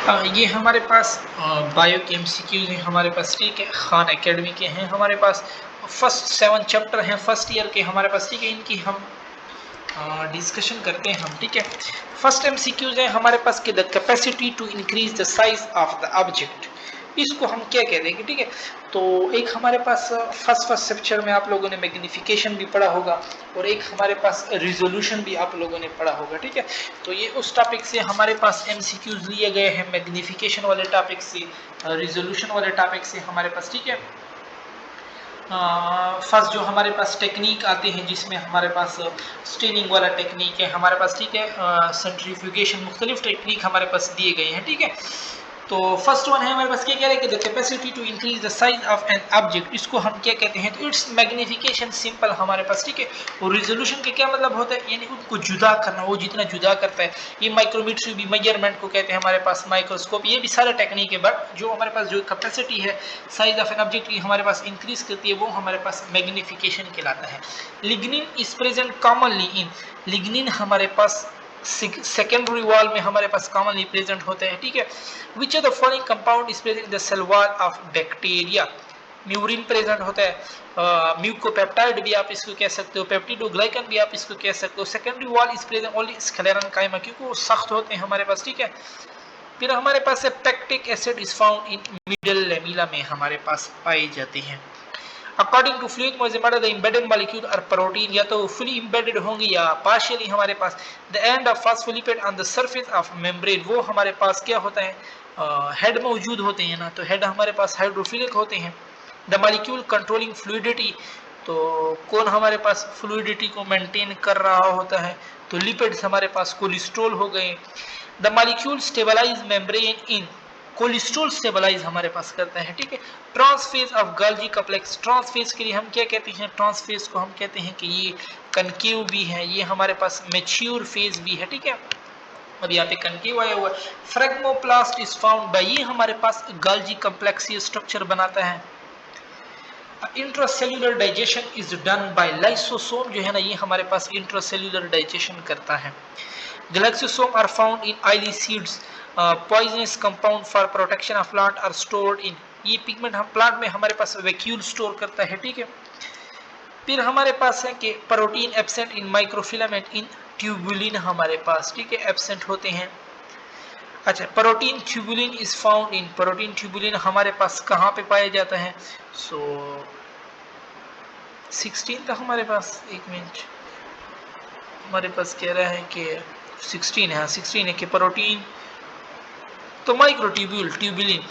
ये हमारे पास बायो के एमसीक्यूज हैं हमारे पास, ठीक है, खान एकेडमी के हैं हमारे पास। फर्स्ट 7 चैप्टर हैं फर्स्ट ईयर के हमारे पास, ठीक है, इनकी हम डिस्कशन करते हैं हम, ठीक है। फर्स्ट एमसीक्यूज है हमारे पास कि the capacity to increase the size of the object, इसको हम क्या कह देंगे, ठीक है। तो एक हमारे पास फर्स्ट सेक्शन में आप लोगों ने मैग्निफिकेशन भी पढ़ा होगा और एक हमारे पास रिजोल्यूशन भी आप लोगों ने पढ़ा होगा, ठीक है। तो ये उस टॉपिक से हमारे पास एमसीक्यूज लिए गए हैं, मैग्निफिकेशन वाले टॉपिक से, रिजोल्यूशन वाले टॉपिक से हमारे पास, ठीक है। फर्स्ट जो हमारे पास टेक्निक आते हैं जिसमें हमारे पास स्टेनिंग वाला टेक्निक है हमारे पास, ठीक है, सेंट्रीफ्यूगेशन, मुख्तलिफ टेक्निक हमारे पास दिए गए हैं, ठीक है। तो फर्स्ट वन है हमारे पास क्या कह रहे हैं कि the capacity to increase the size of an object, इसको हम क्या कहते हैं, तो इट्स मैग्निफिकेशन सिंपल हमारे पास, ठीक है। और रिजोल्यूशन का क्या मतलब होता है, यानी उनको जुदा करना, वो जितना जुदा करता है। ये माइक्रोमीटर भी मेजरमेंट को कहते हैं हमारे पास, माइक्रोस्कोप, ये भी सारा टेक्निक है। बट जो हमारे पास जो कैपेसिटी है साइज ऑफ एन ऑब्जेक्ट की हमारे पास इंक्रीज करती है, वो हमारे पास मैग्निफिकेशन कहलाता है। Lignin is present commonly in, lignin हमारे पास सेकेंडरी वॉल में हमारे पास कॉमनली प्रेजेंट होते हैं, ठीक है। Which of the following compound is present in the cell wall of bacteria, murein present होता है, म्यूकोपेप्टाइड भी आप इसको कह सकते हो, पेप्टिडोग्लाइकन भी आप इसको कह सकते हो। Secondary wall is present only sclerenchyma, क्योंकि वो सख्त होते हैं हमारे पास, ठीक है। फिर हमारे पास pectic acid is found in middle lamella में हमारे पास पाए जाते हैं। According to fluid mosaic the embedded molecule और प्रोटीन या तो फुली एम्बेडेड होंगे या पार्शियली हमारे पास। The end of phospholipid on the surface of membrane, वो हमारे पास क्या होता है, हेड मौजूद होते हैं ना, तो हेड हमारे पास हाइड्रोफिलिक होते हैं। द मॉलिक्यूल कंट्रोलिंग फ्लूइडिटी, तो कौन हमारे पास फ्लूइडिटी को मेंटेन कर रहा होता है, तो लिपिड्स हमारे पास कोलेस्ट्रॉल हो गए। The molecule stabilize membrane in, cholesterol stabilize हमारे पास करता है, ठीक है। Trans face of Golgi complex, trans face के लिए हम क्या कहते हैं, ट्रांसफेज को हम कहते हैं कि ये कनकेव भी है, ये हमारे पास मैच्योर फेज भी है, ठीक है। अब यहाँ पे कनकेव आया हुआ है। फ्रेगमोप्लास्ट इज फाउंड बाय, ये हमारे पास गोल्गी कॉम्प्लेक्स ये स्ट्रक्चर बनाता है। Intracellular digestion is done by lysosome, जो है ना, ये हमारे पास इंट्रासेल्यूलर डाइजेशन करता है। Glyoxysome are found in oily seeds, poisonous compound for protection of plant are stored in, ये पिगमेंट हम प्लांट में हमारे पास वैक्यूल स्टोर करता है, ठीक है। फिर हमारे पास है कि protein absent in microfilament in tubulin हमारे पास, ठीक है, एब्सेंट होते हैं। अच्छा, protein tubulin is found in, protein tubulin हमारे पास कहाँ पे पाया जाता है, सो 16 था हमारे पास, एक मिनट, हमारे पास कह रहा है कि 16 है, 16 है कि प्रोटीन, तो microtubule, tubulin.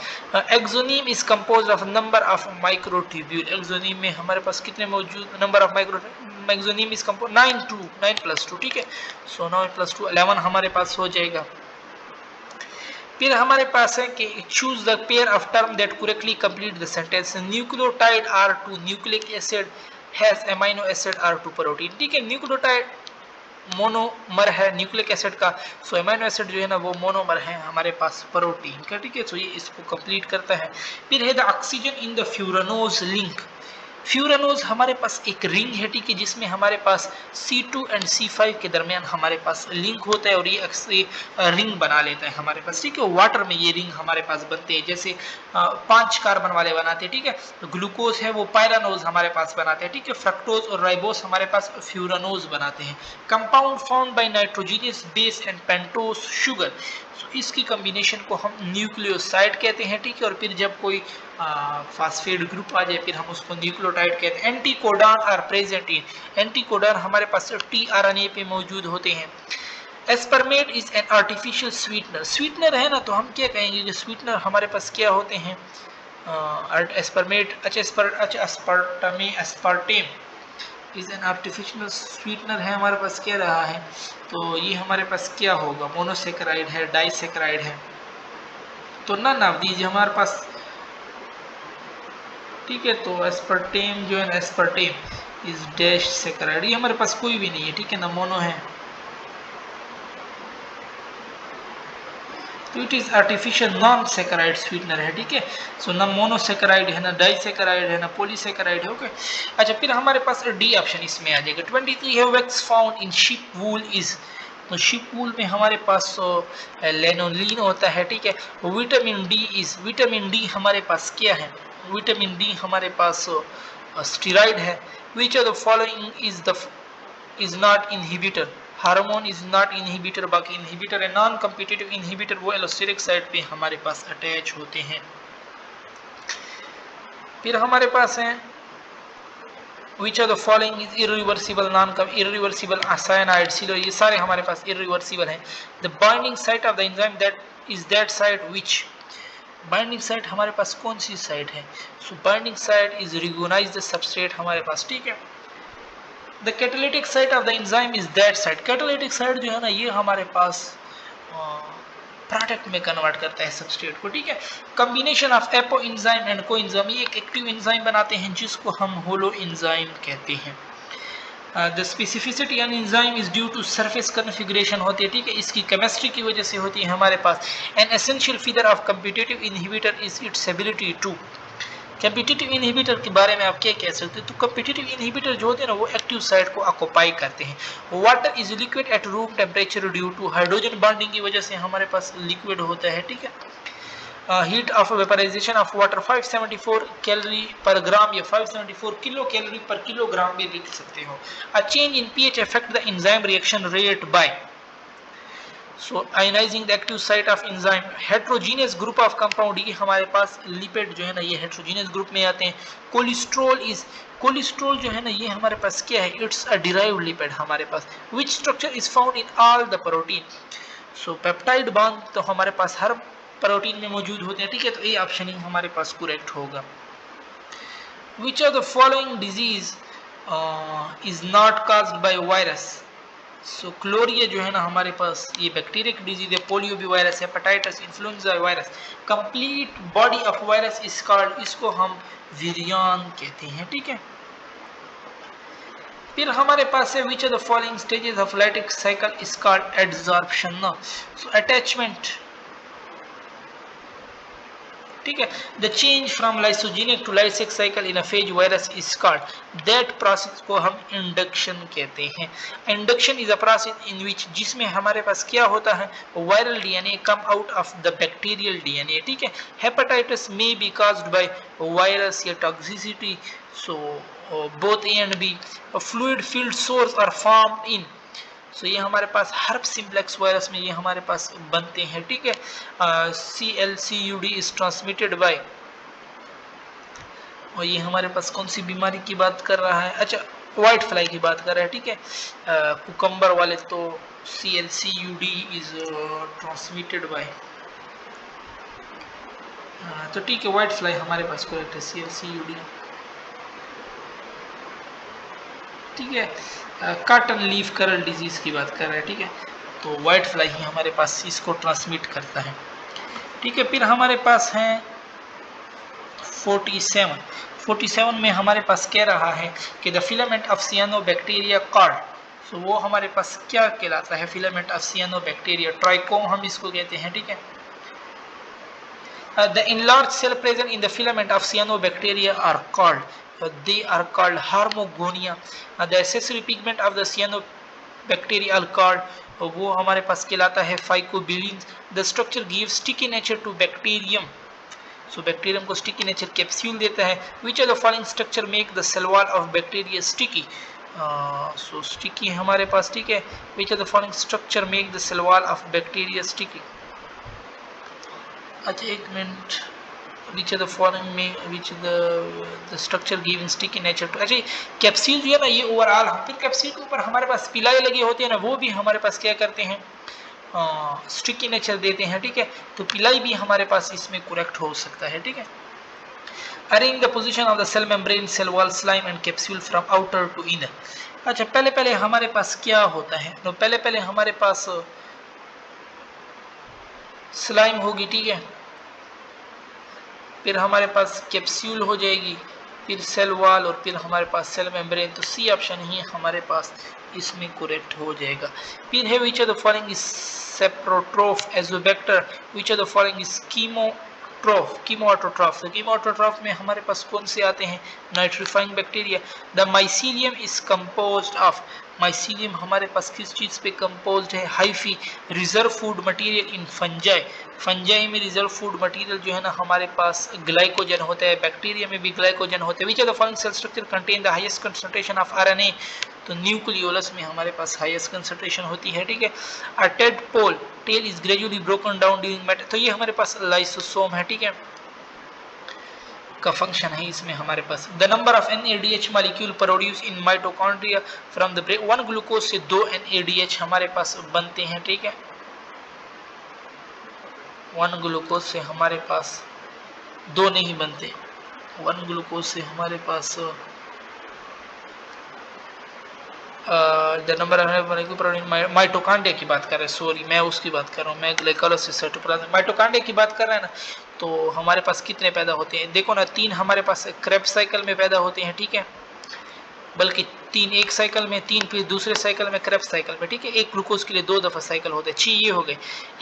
Axoneme is composed of number of microtubule, axoneme में हमारे पास कितने मौजूद, number of micro, axoneme is compose 9 + 2, ठीक है। सो 9 + 2 11 हमारे पास हो जाएगा। फिर हमारे पास है कि choose the pair of term that correctly complete the sentence, nucleotide R2 nucleic acid has amino acid R2 protein, ठीक है। न्यूक्लियोटाइड मोनोमर है न्यूक्लिक एसिड का, सो अमीनो एसिड जो है ना वो मोनोमर है हमारे पास प्रोटीन का, ठीक है। सो ये इसको कंप्लीट करता है। फिर है the oxygen in the furanose link, furanose हमारे पास एक रिंग है, ठीक है, जिसमें हमारे पास C2 एंड C5 के दरमियान हमारे पास लिंक होता है और ये अक्सर रिंग बना लेता है हमारे पास, ठीक है। वाटर में ये रिंग हमारे पास बनते हैं, जैसे 5 कार्बन वाले बनाते हैं, ठीक है। तो ग्लूकोज है वो पायरानोज हमारे पास बनाते हैं, ठीक है। फ्रक्टोज और राइबोस हमारे पास फ्यूरानोज बनाते हैं। Compound found by nitrogenous base and pentose sugar, इसकी कॉम्बिनेशन को हम न्यूक्लियोसाइड कहते हैं, ठीक है। और फिर जब कोई फास्फेट ग्रुप आ जाए फिर हम उसको न्यूक्लियोटाइड कहते हैं। Anticodon are present in, anticodon हमारे पास tRNA पे मौजूद होते हैं। Aspartame is an artificial sweetener, sweetener है ना, तो हम क्या कहेंगे कि स्वीटनर हमारे पास क्या होते हैं, aspartame, aspartame is an artificial sweetener है हमारे पास, क्या रहा है, तो ये हमारे पास क्या होगा, मोनोसेक्राइड है, डाइसेक्राइड है, तो नन ऑफ दीज हमारे पास, ठीक है। तो एस्पर्टेम जो है ना, एस्पर्टेम इज डैश सेक्राइड, ये हमारे पास कोई भी नहीं है, ठीक है ना, मोनो है, तो it is artificial non saccharide sweetener है, ठीक है। सो ना मोनोसेक्राइड है, ना डाइसेक्राइड है, ना पॉलीसेक्राइड है, ओके। अच्छा, फिर हमारे पास डी ऑप्शन इसमें आ जाएगा। 23 है wax found in sheep wool is, तो शिपूल में हमारे पास लेनोलिन होता है, ठीक है। विटामिन डी हमारे पास क्या है, विटामिन डी हमारे पास स्टेरॉइड है। Which of the following is not inhibitor, hormone is not inhibitor, बाकी इनहिबिटर है। नॉन कॉम्पिटिटिव इनहिबिटर वो एलोस्टेरिक साइट पे हमारे पास अटैच होते हैं। फिर हमारे पास है which of the following is irreversible, non irreversible cyanide सिलो, ये सारे हमारे पास इरिवर्सिबल हैं। The binding site of the enzyme that site which, binding site हमारे पास कौन सी साइट है, so binding site is recognise the substrate हमारे पास, ठीक है। The catalytic site of the enzyme is that site, catalytic site जो है ना ये हमारे पास प्रोडक्ट में कन्वर्ट करता है सबस्ट्रेट को, ठीक है। Combination of apo enzyme and को एंजाइम, ये एक एक्टिव एंजाइम बनाते हैं जिसको हम होलो एंजाइम कहते हैं। The specificity an enzyme is due to surface configuration होती है, ठीक है, इसकी केमिस्ट्री की वजह से होती है हमारे पास। An essential feature of competitive inhibitor is its ability to, competitive inhibitor के बारे में आप क्या कह सकते हैं, तो कॉम्पिटिटिव इनहिबिटर जो होते हैं ना वो एक्टिव साइट को ऑक्युपाई करते हैं। Water is liquid at room temperature due to hydrogen bonding की वजह से हमारे पास लिक्विड होता है, ठीक है। Heat of vaporization of water 574 calorie per gram या 574 किलो कैलोरी पर किलोग्राम भी लिख सकते हो। A change in pH affect the enzyme reaction rate by, so ionising the active site of enzyme. Heterogeneous group of compound, ये हमारे पास lipid जो है ना ये हेट्रोजीनियस ग्रुप में आते हैं। कोलेस्ट्रॉल जो है ना ये हमारे पास क्या है, इट्स अ डिराइव्ड लिपिड हमारे पास। Which structure is found in all the protein, so peptide bond तो हमारे पास हर प्रोटीन में मौजूद होते हैं, ठीक है, तो ये ऑप्शन ही हमारे पास करेक्ट होगा। Which of the following disease is not caused by virus, so cholera जो है ना हमारे पास ये बैक्टीरियक डिजीज है, पोलियो भी virus, hepatitis, influenza virus. Complete body of virus is called, इसको हम विरियान कहते हैं, ठीक है। फिर हमारे पास है which of the following stages of lytic cycle is called adsorption, so attachment, ठीक है। The change from lysogenic to lytic cycle in a phage virus is called, that process को हम इंडक्शन कहते हैं। Induction is a process in which, जिसमें हमारे पास क्या होता है, viral DNA come out of the bacterial DNA, ठीक है। Hepatitis may be caused by virus या toxicity, so both A and B. Fluid field source are formed in, so ये हमारे पास हर्प सिम्प्लेक्स वायरस में ये हमारे पास बनते हैं, ठीक है। CLCUD इज ट्रांसमिटेड बाय, और ये हमारे पास कौन सी बीमारी की बात कर रहा है, अच्छा व्हाइट फ्लाई की बात कर रहा है, ठीक है। कुकम्बर वाले तो CLCUD इज ट्रांसमिटेड बाय, तो ठीक है व्हाइट फ्लाई हमारे पास करेक्ट है CLCUD, ठीक है। कॉटन लीफ करल डिजीज की बात कर रहे हैं, ठीक है, तो व्हाइट फ्लाई ही हमारे पास इसको ट्रांसमिट करता है, ठीक है। फिर हमारे पास है 47 में हमारे पास कह रहा है कि the filament of cyanobacteria called, so वो हमारे पास क्या कहलाता है, फिलामेंट ऑफ सियानोबैक्टीरिया, ट्राइकोम हम इसको कहते हैं, ठीक है। The enlarged cell present in the filament of cyanobacteria are called harmogonia. The accessory pigment of the cyanobacteria are called, वो हमारे पास कहलाता है phycobilins. The structure gives sticky nature to bacterium. So bacterium को sticky nature capsule देता है. Which of the following structure make the cell wall of bacteria sticky? So sticky हमारे पास, ठीक है. Which of the following structure make the cell wall of bacteria sticky? अच्छा एक minute, which the following में which the structure giving sticky nature to, अच्छा capsule जो है ना ये ओवरऑल हम फिर कैप्सूल के ऊपर हमारे पास पिलाई लगी होती है ना, वो भी हमारे पास क्या करते हैं, स्टिकी नेचर देते हैं, ठीक है। तो पिलाई भी हमारे पास इसमें करेक्ट हो सकता है, ठीक है। Arrange the position of the cell membrane, cell wall, slime and capsule from outer to inner. अच्छा पहले हमारे पास क्या होता है, तो पहले हमारे पास स्लाइम होगी, ठीक है, फिर हमारे पास कैप्सूल हो जाएगी, फिर सेल वॉल और फिर हमारे पास सेल मेम्ब्रेन, तो सी ऑप्शन ही हमारे पास इसमें करेक्ट हो जाएगा। फिर है which of the following is saprotroph azotobacter, which of the following is chemoautotroph, तो कीमोऑटोट्रॉफ में हमारे पास कौन से आते हैं, nitrifying bacteria. The mycelium is composed of, mycelium हमारे पास किस चीज़ पे कंपोज्ड है, hyphae reserve food material in fungi, fungi में रिजर्व फूड मटेरियल जो है ना हमारे पास ग्लाइकोजन होता है, बैक्टीरिया में भी ग्लाइकोजन होता है। Which are the following cell structure contain the highest concentration of RNA, तो न्यूक्लियोलस में हमारे पास हाईएस्ट कंसंट्रेशन होती है, ठीक है। A tadpole tail is gradually broken down during meta, तो ये हमारे पास लाइसोसोम है, ठीक है, का फंक्शन है इसमें हमारे पास। The number of NADH molecule produce in mitochondria from the break, 1 glucose से 2 NADH हमारे पास बनते हैं, ठीक है। 1 ग्लूकोज से हमारे पास 2 नहीं बनते, 1 ग्लूकोज से हमारे पास द नंबर ऑफ माइटोकॉन्ड्रिया की बात कर रहे हैं, सॉरी मैं उसकी बात कर रहा हूँ, मैं ग्लाइकोलाइसिस साइटोप्लाज्म माइटोकॉन्ड्रिया की बात कर रहे हैं ना। तो हमारे पास कितने पैदा होते हैं, देखो ना 3 हमारे पास क्रेब्स साइकिल में पैदा होते हैं, ठीक है, बल्कि 3 एक साइकिल में, 3 फिर दूसरे साइकिल में, क्रेब्स साइकिल में, ठीक है। एक ग्लूकोज के लिए 2 दफा साइकिल होते हैं, 6 ये हो गए।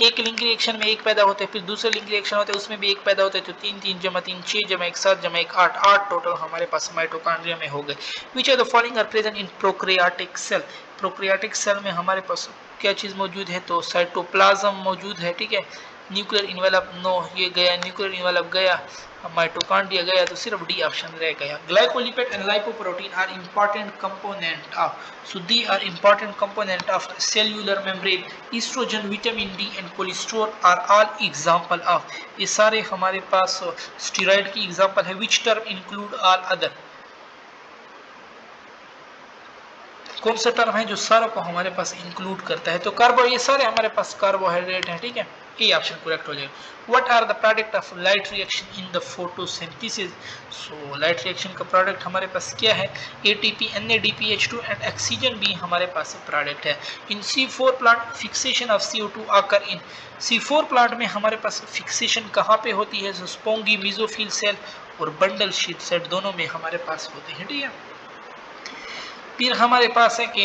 एक लिंक रिएक्शन में एक पैदा होते हैं, फिर दूसरे लिंक रिएक्शन होते हैं उसमें भी एक पैदा होते हैं, तो 3 3 जमा 3 6 जमा 1 7 जमा 1 8 8 टोटल हमारे पास माइटोकॉन्ड्रिया में हो गए। Which are the following are present in prokaryotic cell, prokaryotic cell में हमारे पास क्या चीज़ मौजूद है, तो साइटोप्लाज्म मौजूद है, ठीक है। न्यूक्लियर इन्वेलप नो, ये गया, न्यूक्लियर इन्वेलप गया, माइटोकॉन्ड्रिया गया, तो सिर्फ डी ऑप्शन रह गया। Glycolipid and lipoprotein are important component of, so they are important component of cellular membrane, estrogen, vitamin D and cholesterol are all example of, ये सारे हमारे पास स्टेरॉइड की एग्जांपल है। which term include all other, कौन सा term है जो सारों को हमारे पास इंक्लूड करता है, तो कार्बो, ये सारे हमारे पास कार्बोहाइड्रेट हैं, ठीक है, ये ऑप्शन करेक्ट हो जाएगा। What are the product of light reaction in the photosynthesis, so light reaction का प्रोडक्ट हमारे पास क्या है, ATP, NADPH2 एंड ऑक्सीजन भी हमारे पास प्रोडक्ट है। इन C4 plant fixation of CO2 आकर इन C4 प्लांट में हमारे पास फिक्सेशन कहाँ पे होती है, स्पोंगी मेसोफिल सेल और बंडल शीट सेल दोनों में हमारे पास होते हैं, ठीक है। फिर हमारे पास है कि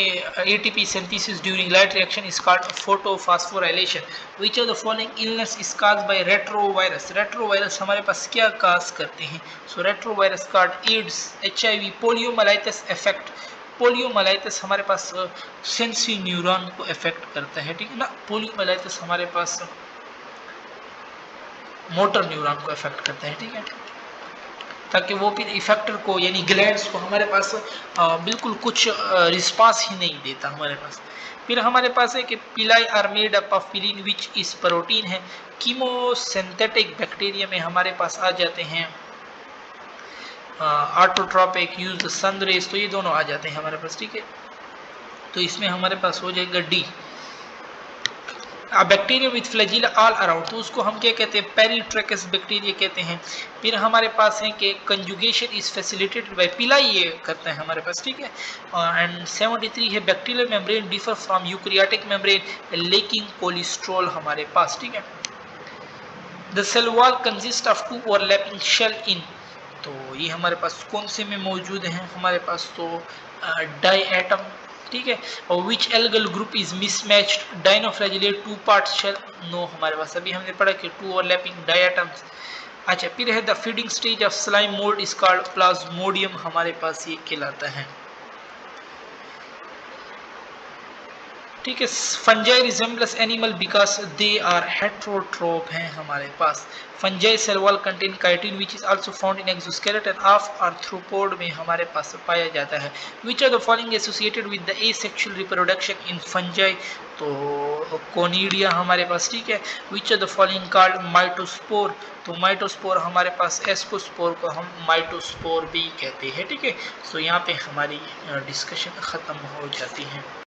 ATP synthesis during light reaction is called photophosphorylation. Which of the following illness is caused by retrovirus, retrovirus हमारे पास क्या काज करते हैं, so retrovirus called AIDS, HIV, poliomyelitis effect, poliomyelitis हमारे पास सेंसरी न्यूरॉन को इफेक्ट करता है, ठीक है ना। पोलियोमाइलाइटिस हमारे पास मोटर न्यूरॉन को इफेक्ट करता है, ठीक है, ताकि वो फिर इफेक्टर को यानी ग्लैंड्स को हमारे पास बिल्कुल कुछ रिस्पांस ही नहीं देता हमारे पास। फिर हमारे पास है कि पिलाई आर मेड अप ऑफ पिलिन विच इस प्रोटीन है। कीमोसिंथेटिक बैक्टीरिया में हमारे पास आ जाते हैं autotrophic, use the sun rays, तो ये दोनों आ जाते हैं हमारे पास, ठीक है। तो इसमें हमारे पास हो जाएगा D. Bacteria with flagella all around, तो उसको हम क्या कहते हैं, पेरिट्रैकस बैक्टीरिया कहते हैं। फिर हमारे पास है कि कंजुगेशन इज फैसिलिटेटेड बाय पिलाई, ये करता है हमारे पास, ठीक है। एंड 73 है bacterial membrane differ from eukaryotic membrane lacking cholesterol हमारे पास, ठीक है। The cell wall consist of 2 overlapping shell in, तो ये हमारे पास कौन से में मौजूद हैं हमारे पास, तो डाई एटम, ठीक है। और which algal group is mismatched, dinoflagellate 2 part shell, no हमारे पास अभी हमने पढ़ा कि 2 ओवरलैपिंग डाई एटम्स। अच्छा, फिर है the feeding stage of slime mould is called plasmodium, हमारे पास ये कहलाता है, ठीक है। Fungi resembles animal because they are heterotroph हैं हमारे पास। Fungi cell wall contain chitin which is also found in exoskeleton of arthropod में हमारे पास पाया जाता है। Which are the following associated with the asexual reproduction in fungi, तो कोनिडिया हमारे पास, ठीक है। Which are the following called माइटोस्पोर, तो माइटोस्पोर हमारे पास, एस्कोस्पोर को हम माइटोस्पोर भी कहते हैं, ठीक है। सो यहाँ पे हमारी डिस्कशन ख़त्म हो जाती है।